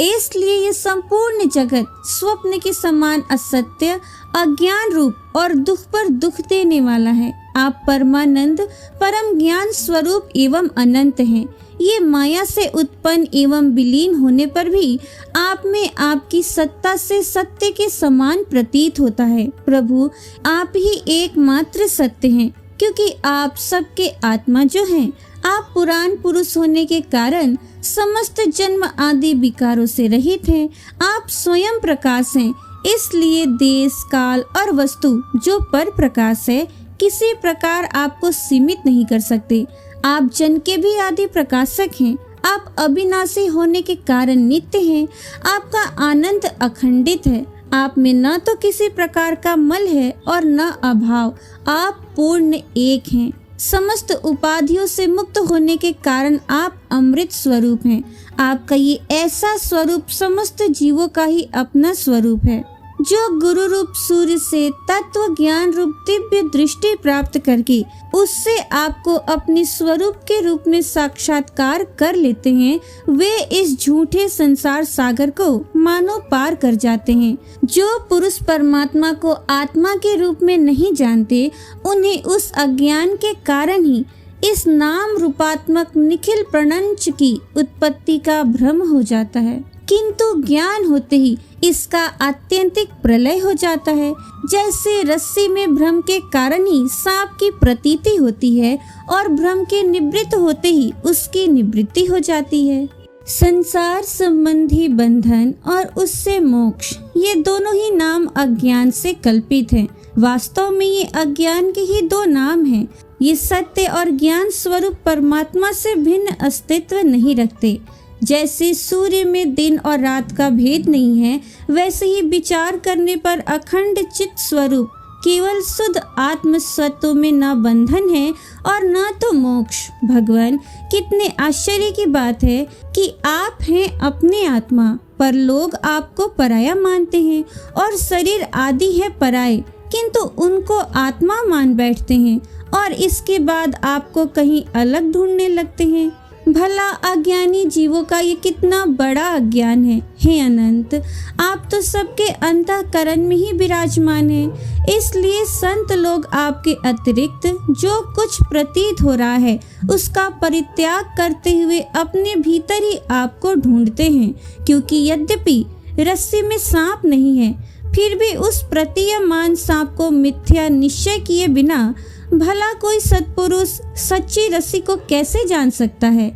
इसलिए ये संपूर्ण जगत स्वप्न के समान असत्य, अज्ञान रूप और दुख पर दुख देने वाला है। आप परमानंद, परम ज्ञान स्वरूप एवं अनंत हैं। ये माया से उत्पन्न एवं विलीन होने पर भी आप में आपकी सत्ता से सत्य के समान प्रतीत होता है। प्रभु, आप ही एकमात्र सत्य हैं, क्योंकि आप सबके आत्मा जो हैं। आप पुराण पुरुष होने के कारण समस्त जन्म आदि विकारों से रहित हैं। आप स्वयं प्रकाश हैं, इसलिए देश, काल और वस्तु जो पर प्रकाश है, किसी प्रकार आपको सीमित नहीं कर सकते। आप जन के भी आदि प्रकाशक हैं। आप अविनाशी होने के कारण नित्य हैं। आपका आनंद अखंडित है। आप में न तो किसी प्रकार का मल है और न अभाव। आप पूर्ण एक हैं। समस्त उपाधियों से मुक्त होने के कारण आप अमृत स्वरूप हैं। आपका ये ऐसा स्वरूप समस्त जीवों का ही अपना स्वरूप है, जो गुरु रूप सूर्य से तत्व ज्ञान रूप दिव्य दृष्टि प्राप्त करके उससे आपको अपने स्वरूप के रूप में साक्षात्कार कर लेते हैं, वे इस झूठे संसार सागर को मानो पार कर जाते हैं। जो पुरुष परमात्मा को आत्मा के रूप में नहीं जानते, उन्हें उस अज्ञान के कारण ही इस नाम रूपात्मक निखिल प्रपंच की उत्पत्ति का भ्रम हो जाता है, किंतु ज्ञान होते ही इसका आत्यंतिक प्रलय हो जाता है। जैसे रस्सी में भ्रम के कारण ही सांप की प्रतीति होती है और भ्रम के निवृत्त होते ही उसकी निवृत्ति हो जाती है। संसार संबंधी बंधन और उससे मोक्ष, ये दोनों ही नाम अज्ञान से कल्पित हैं। वास्तव में ये अज्ञान के ही दो नाम हैं। ये सत्य और ज्ञान स्वरूप परमात्मा से भिन्न अस्तित्व नहीं रखते। जैसे सूर्य में दिन और रात का भेद नहीं है, वैसे ही विचार करने पर अखंड चित्त स्वरूप केवल शुद्ध आत्म सत्व में न बंधन है और न तो मोक्ष। भगवान, कितने आश्चर्य की बात है कि आप हैं अपने आत्मा, पर लोग आपको पराया मानते हैं और शरीर आदि है पराये, किंतु उनको आत्मा मान बैठते हैं और इसके बाद आपको कहीं अलग ढूंढने लगते हैं। भला अज्ञानी जीवों का ये कितना बड़ा अज्ञान है। हे अनंत, आप तो सबके अंतःकरण में ही विराजमान हैं। इसलिए संत लोग आपके अतिरिक्त जो कुछ प्रतीत हो रहा है उसका परित्याग करते हुए अपने भीतर ही आपको ढूंढते हैं, क्योंकि यद्यपि रस्सी में सांप नहीं है, फिर भी उस प्रतीयमान सांप को मिथ्या निश्चय किए बिना भला कोई सत्पुरुष सच्ची रस्सी को कैसे जान सकता है।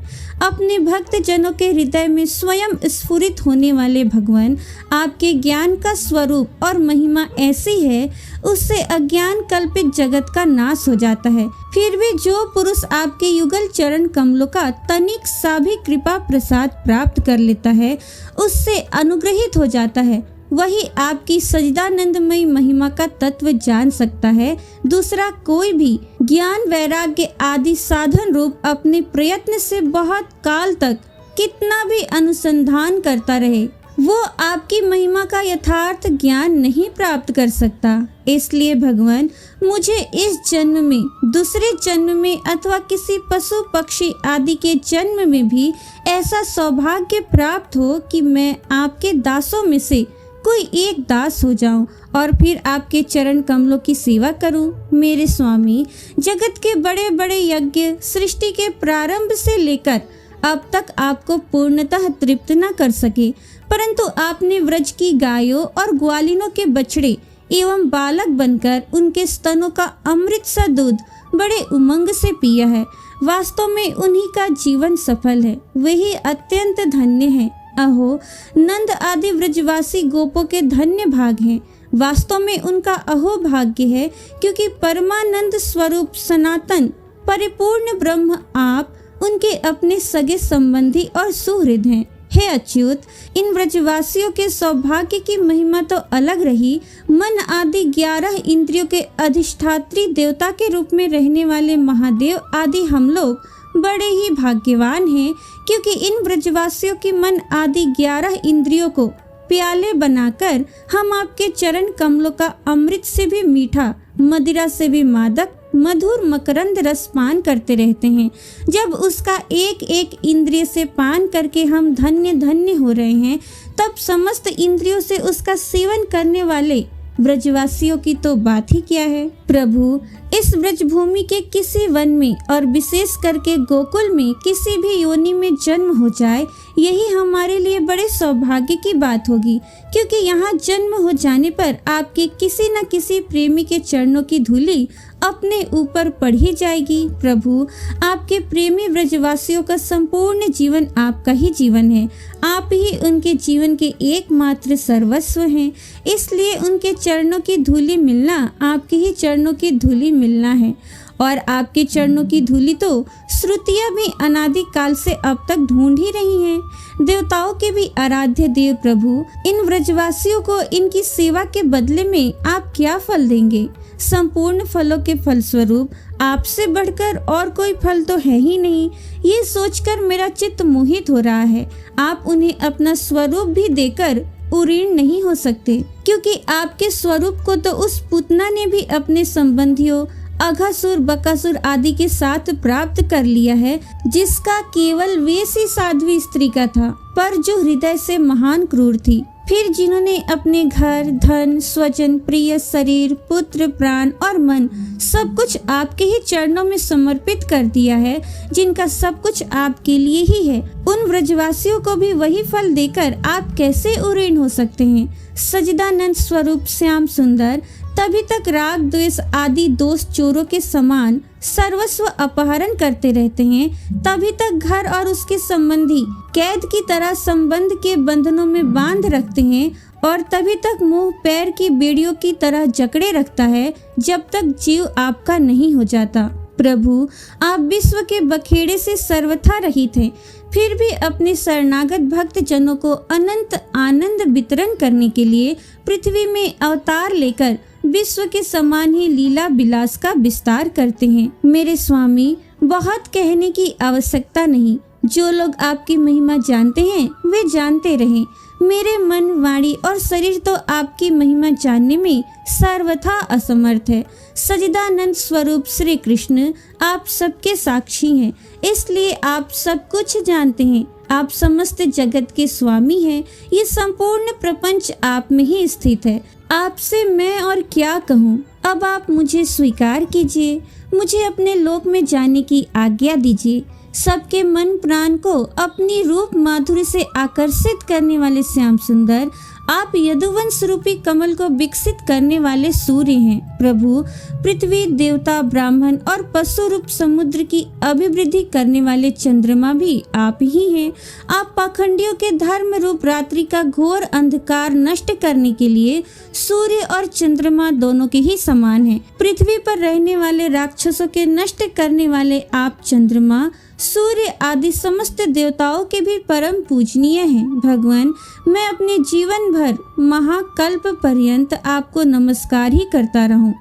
अपने भक्त जनों के हृदय में स्वयं स्फुरित होने वाले भगवान, आपके ज्ञान का स्वरूप और महिमा ऐसी है, उससे अज्ञान कल्पित जगत का नाश हो जाता है। फिर भी जो पुरुष आपके युगल चरण कमलों का तनिक सा भी कृपा प्रसाद प्राप्त कर लेता है, उससे अनुग्रहित हो जाता है, वही आपकी सजदानंदमयी महिमा का तत्व जान सकता है। दूसरा कोई भी ज्ञान वैराग्य आदि साधन रूप अपने प्रयत्न से बहुत काल तक कितना भी अनुसंधान करता रहे, वो आपकी महिमा का यथार्थ ज्ञान नहीं प्राप्त कर सकता। इसलिए भगवान, मुझे इस जन्म में, दूसरे जन्म में अथवा किसी पशु पक्षी आदि के जन्म में भी ऐसा सौभाग्य प्राप्त हो कि मैं आपके दासों में से कोई एक दास हो जाऊं और फिर आपके चरण कमलों की सेवा करूं। मेरे स्वामी, जगत के बड़े बड़े यज्ञ सृष्टि के प्रारंभ से लेकर अब तक आपको पूर्णतः तृप्त न कर सके, परंतु आपने व्रज की गायों और ग्वालिनों के बछड़े एवं बालक बनकर उनके स्तनों का अमृत सा दूध बड़े उमंग से पिया है। वास्तव में उन्हीं का जीवन सफल है, वही अत्यंत धन्य है। अहो, नंद आदि व्रजवासी गोपों के धन्य भाग हैं। वास्तव में उनका अहो भाग्य है, क्योंकि परमानंद स्वरूप सनातन परिपूर्ण ब्रह्म आप उनके अपने सगे संबंधी और सुहृद हैं। हे अच्युत, इन व्रजवासियों के सौभाग्य की महिमा तो अलग रही। मन आदि 11 इंद्रियों के अधिष्ठात्री देवता के रूप में रहने वाले महादेव आदि हम लोग बड़े ही भाग्यवान हैं, क्योंकि इन व्रजवासियों की मन आदि 11 इंद्रियों को प्याले बनाकर हम आपके चरण कमलों का अमृत से भी मीठा, मदिरा से भी मादक मधुर मकरंद रस पान करते रहते हैं। जब उसका एक एक इंद्रिय से पान करके हम धन्य धन्य हो रहे हैं, तब समस्त इंद्रियों से उसका सेवन करने वाले व्रजवासियों की तो बात ही क्या है। प्रभु, इस ब्रजभूमि के किसी वन में और विशेष करके गोकुल में किसी भी योनि में जन्म हो जाए, यही हमारे लिए बड़े सौभाग्य की बात होगी, क्योंकि यहाँ जन्म हो जाने पर आपके किसी न किसी प्रेमी के चरणों की धूलि अपने ऊपर पड़ ही जाएगी। प्रभु, आपके प्रेमी व्रजवासियों का संपूर्ण जीवन आपका ही जीवन है। आप ही उनके जीवन के एकमात्र सर्वस्व हैं। इसलिए उनके चरणों की धूलि मिलना आपके ही चरणों की धूलि मिलना है। और आपके चरणों की धूलि तो श्रुतियां भी अनादि काल से अब तक ढूंढ ही रही हैं। देवताओं के भी आराध्य देव प्रभु, इन व्रजवासियों को इनकी सेवा के बदले में आप क्या फल देंगे। संपूर्ण फलों के फलस्वरूप आपसे बढ़कर और कोई फल तो है ही नहीं। ये सोचकर मेरा चित्त मोहित हो रहा है। आप उन्हें अपना स्वरूप भी देकर उरीण नहीं हो सकते, क्योंकि आपके स्वरूप को तो उस पुतना ने भी अपने संबंधियों अघासुर, बकासुर आदि के साथ प्राप्त कर लिया है, जिसका केवल वे सी साध्वी स्त्री का था, पर जो हृदय से महान क्रूर थी। फिर जिन्होंने अपने घर, धन, स्वजन, प्रिय शरीर, पुत्र, प्राण और मन सब कुछ आपके ही चरणों में समर्पित कर दिया है, जिनका सब कुछ आपके लिए ही है, उन व्रजवासियों को भी वही फल देकर आप कैसे उरीण हो सकते हैं? सच्चिदानंद स्वरूप श्याम सुंदर तभी तक राग, द्वेष आदि दोष चोरों के समान सर्वस्व अपहरण करते रहते हैं, तभी तक घर और उसके संबंधी कैद की तरह संबंध के बंधनों में बांध रखते हैं, और तभी तक मुंह पैर की बेड़ियों की तरह जकड़े रखता है, जब तक जीव आपका नहीं हो जाता। प्रभु, आप विश्व के बखेड़े से सर्वथा रहित हैं, फिर भी अपने शरणागत भक्त जनों को अनंत आनंद वितरण करने के लिए पृथ्वी में अवतार लेकर विश्व के समान ही लीला विलास का विस्तार करते हैं। मेरे स्वामी, बहुत कहने की आवश्यकता नहीं। जो लोग आपकी महिमा जानते हैं वे जानते रहें। मेरे मन, वाणी और शरीर तो आपकी महिमा जानने में सर्वथा असमर्थ है। सच्चिदानंद स्वरूप श्री कृष्ण आप सबके साक्षी हैं, इसलिए आप सब कुछ जानते हैं। आप समस्त जगत के स्वामी हैं। ये संपूर्ण प्रपंच आप में ही स्थित है। आपसे मैं और क्या कहूँ? अब आप मुझे स्वीकार कीजिए, मुझे अपने लोक में जाने की आज्ञा दीजिए। सबके मन प्राण को अपनी रूप माधुर्य से आकर्षित करने वाले श्याम सुंदर, आप यदुवंश रूपी कमल को विकसित करने वाले सूर्य हैं। प्रभु, पृथ्वी, देवता, ब्राह्मण और पशु रूप समुद्र की अभिवृद्धि करने वाले चंद्रमा भी आप ही हैं। आप पाखंडियों के धर्म रूप रात्रि का घोर अंधकार नष्ट करने के लिए सूर्य और चंद्रमा दोनों के ही समान हैं। पृथ्वी पर रहने वाले राक्षसों के नष्ट करने वाले आप चंद्रमा, सूर्य आदि समस्त देवताओं के भी परम पूजनीय हैं। भगवान, मैं अपने जीवन भर महाकल्प पर्यंत आपको नमस्कार ही करता रहूं।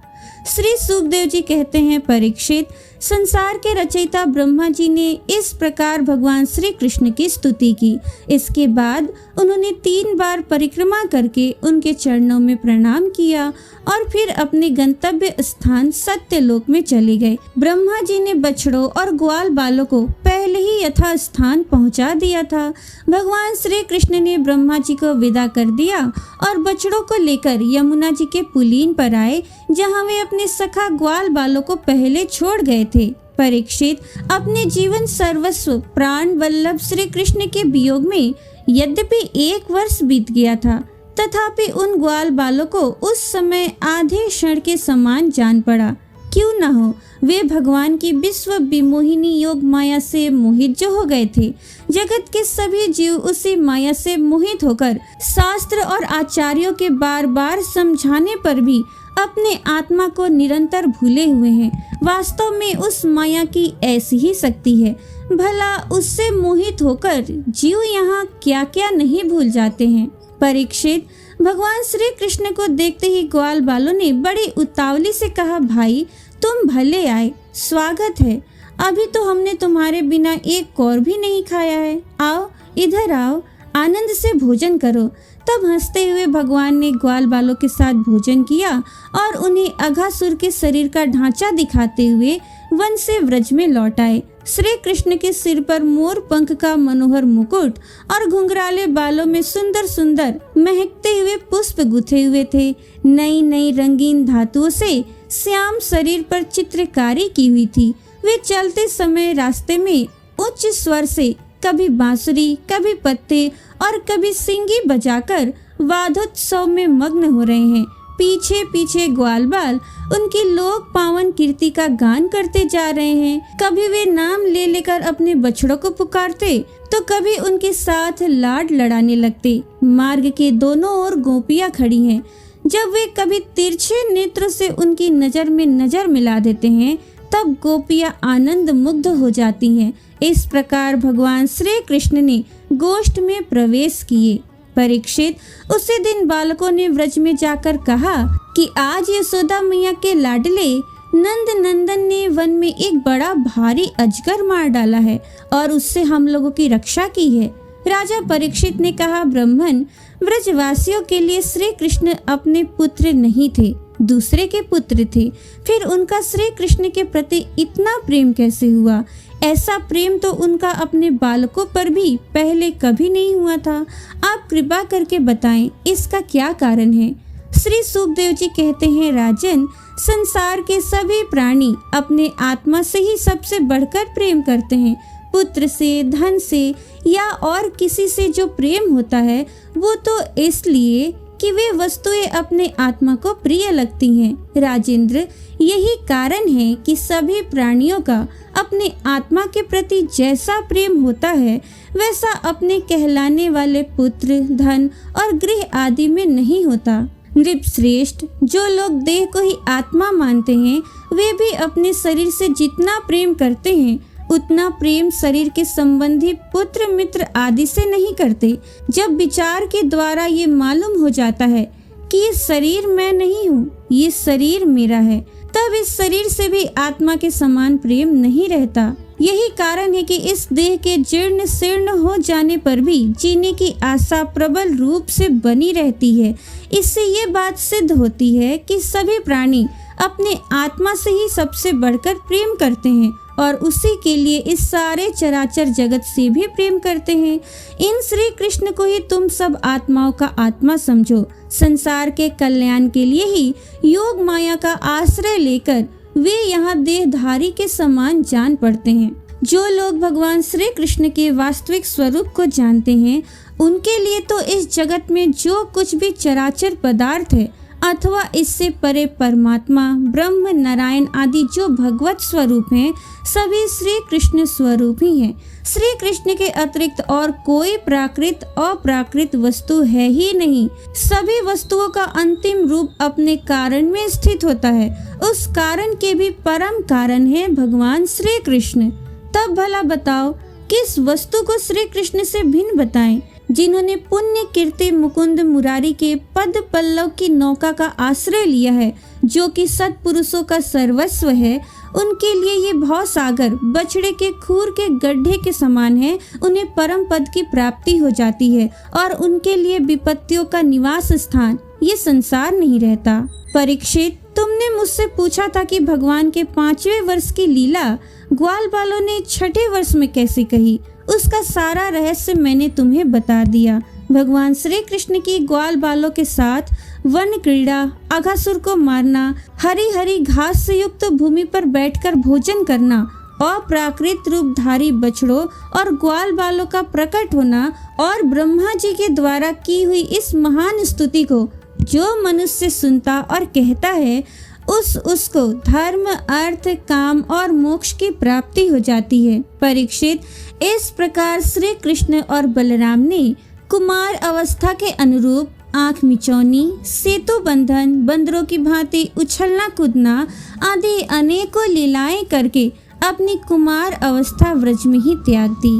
श्री सुखदेव जी कहते हैं, परीक्षित, संसार के रचयिता ब्रह्मा जी ने इस प्रकार भगवान श्री कृष्ण की स्तुति की। इसके बाद उन्होंने 3 बार परिक्रमा करके उनके चरणों में प्रणाम किया और फिर अपने गंतव्य स्थान सत्यलोक में चले गए। ब्रह्मा जी ने बछड़ों और ग्वाल बालों को पहले ही यथा स्थान पहुंचा दिया था। भगवान श्री कृष्ण ने ब्रह्मा जी को विदा कर दिया और बछड़ों को लेकर यमुना जी के पुलीन पर आए, जहां वे अपने सखा ग्वाल बालों को पहले छोड़ गए थे। परीक्षित, अपने जीवन सर्वस्व प्राण वल्लभ श्री कृष्ण के वियोग में यद्यपि 1 वर्ष बीत गया था, तथापि उन ग्वाल बालों को उस समय आधे क्षण के समान जान पड़ा। क्यों न हो, वे भगवान की विश्व विमोहिनी योग माया से मोहित जो हो गए थे। जगत के सभी जीव उसी माया से मोहित होकर शास्त्र और आचार्यों के बार बार समझाने पर भी अपने आत्मा को निरंतर भूले हुए हैं। वास्तव में उस माया की ऐसी ही शक्ति है। भला उससे मोहित होकर जीव यहाँ क्या क्या नहीं भूल जाते हैं। परीक्षित, भगवान श्री कृष्ण को देखते ही ग्वाल बालों ने बड़ी उतावली से कहा, भाई तुम भले आए, स्वागत है। अभी तो हमने तुम्हारे बिना एक कौर भी नहीं खाया है। आओ, इधर आओ, आनंद से भोजन करो। तब हंसते हुए भगवान ने ग्वाल बालों के साथ भोजन किया और उन्हें अघासुर के शरीर का ढांचा दिखाते हुए वन से व्रज में लौट आए। श्री कृष्ण के सिर पर मोर पंख का मनोहर मुकुट और घुंघराले बालों में सुंदर सुंदर महकते हुए पुष्प गुथे हुए थे। नई नई रंगीन धातुओं से श्याम शरीर पर चित्रकारी की हुई थी। वे चलते समय रास्ते में उच्च स्वर से कभी बांसुरी, कभी पत्ते और कभी सिंगी बजाकर वादोत्सव में मग्न हो रहे हैं। पीछे पीछे ग्वाल बाल उनकी लोक पावन कीर्ति का गान करते जा रहे हैं। कभी वे नाम ले लेकर अपने बछड़ों को पुकारते, तो कभी उनके साथ लाड लड़ाने लगते। मार्ग के दोनों ओर गोपियां खड़ी हैं। जब वे कभी तिरछे नेत्र से उनकी नजर में नजर मिला देते हैं, तब गोपियां आनंद मुग्ध हो जाती हैं। इस प्रकार भगवान श्री कृष्ण ने गोष्ठ में प्रवेश किए। परीक्षित, उसी दिन बालकों ने व्रज में जाकर कहा कि आज यशोदा मैया के लाडले नंद नंदन ने वन में एक बड़ा भारी अजगर मार डाला है और उससे हम लोगों की रक्षा की है। राजा परीक्षित ने कहा, ब्राह्मण, ब्रजवासियों के लिए श्री कृष्ण अपने पुत्र नहीं थे, दूसरे के पुत्र थे। फिर उनका श्री कृष्ण के प्रति इतना प्रेम कैसे हुआ? ऐसा प्रेम तो उनका अपने बालकों पर भी पहले कभी नहीं हुआ था। आप कृपा करके बताएं, इसका क्या कारण है? श्री सुखदेव जी कहते हैं, राजन, संसार के सभी प्राणी अपने आत्मा से ही सबसे बढ़कर प्रेम करते हैं। पुत्र से, धन से या और किसी से जो प्रेम होता है वो तो इसलिए कि वे वस्तुएं अपने आत्मा को प्रिय लगती हैं। राजेंद्र, यही कारण है कि सभी प्राणियों का अपने आत्मा के प्रति जैसा प्रेम होता है वैसा अपने कहलाने वाले पुत्र, धन और गृह आदि में नहीं होता। नृपश्रेष्ठ, जो लोग देह को ही आत्मा मानते हैं वे भी अपने शरीर से जितना प्रेम करते हैं उतना प्रेम शरीर के संबंधी पुत्र, मित्र आदि से नहीं करते। जब विचार के द्वारा ये मालूम हो जाता है कि ये शरीर मैं नहीं हूँ, ये शरीर मेरा है, तब इस शरीर से भी आत्मा के समान प्रेम नहीं रहता। यही कारण है कि इस देह के जीर्ण शीर्ण हो जाने पर भी जीने की आशा प्रबल रूप से बनी रहती है। इससे ये बात सिद्ध होती है कि सभी प्राणी अपने आत्मा से ही सबसे बढ़कर प्रेम करते हैं और उसी के लिए इस सारे चराचर जगत से भी प्रेम करते हैं। इन श्री कृष्ण को ही तुम सब आत्माओं का आत्मा समझो। संसार के कल्याण के लिए ही योग माया का आश्रय लेकर वे यहाँ देहधारी के समान जान पड़ते हैं। जो लोग भगवान श्री कृष्ण के वास्तविक स्वरूप को जानते हैं उनके लिए तो इस जगत में जो कुछ भी चराचर पदार्थ है अथवा इससे परे परमात्मा, ब्रह्म, नारायण आदि जो भगवत स्वरूप हैं सभी श्री कृष्ण स्वरूप ही हैं। श्री कृष्ण के अतिरिक्त और कोई प्राकृत अप्राकृत वस्तु है ही नहीं। सभी वस्तुओं का अंतिम रूप अपने कारण में स्थित होता है। उस कारण के भी परम कारण है भगवान श्री कृष्ण। तब भला बताओ किस वस्तु को श्री कृष्ण से भिन्न बताएं? जिन्होंने पुण्य कीर्ति मुकुंद मुरारी के पद पल्लव की नौका का आश्रय लिया है, जो कि सत्पुरुषों का सर्वस्व है, उनके लिए ये भव सागर बछड़े के खूर के गड्ढे के समान है। उन्हें परम पद की प्राप्ति हो जाती है और उनके लिए विपत्तियों का निवास स्थान ये संसार नहीं रहता। परीक्षित, तुमने मुझसे पूछा था कि भगवान के 5वें वर्ष की लीला ग्वाल बालों ने 6ठे वर्ष में कैसे कही। उसका सारा रहस्य मैंने तुम्हें बता दिया। भगवान श्री कृष्ण की ग्वाल बालों के साथ वन क्रीड़ा, अघासुर को मारना, हरी हरी घास से युक्त भूमि पर बैठकर भोजन करना, अप्राकृत रूपधारी बछड़ों और ग्वाल बालों का प्रकट होना और ब्रह्मा जी के द्वारा की हुई इस महान स्तुति को जो मनुष्य सुनता और कहता है उसको धर्म, अर्थ, काम और मोक्ष की प्राप्ति हो जाती है। परीक्षित, इस प्रकार श्री कृष्ण और बलराम ने कुमार अवस्था के अनुरूप आँख मिचौनी, सेतु बंधन, बंदरों की भांति उछलना कूदना आदि अनेकों लीलाएं करके अपनी कुमार अवस्था व्रज में ही त्याग दी।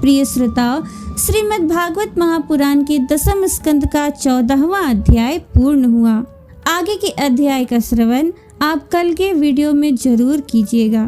प्रिय श्रोताओ, श्रीमद् भागवत महापुराण के 10वें स्कंद का 14वां अध्याय पूर्ण हुआ। आगे के अध्याय का श्रवण आप कल के वीडियो में जरूर कीजिएगा।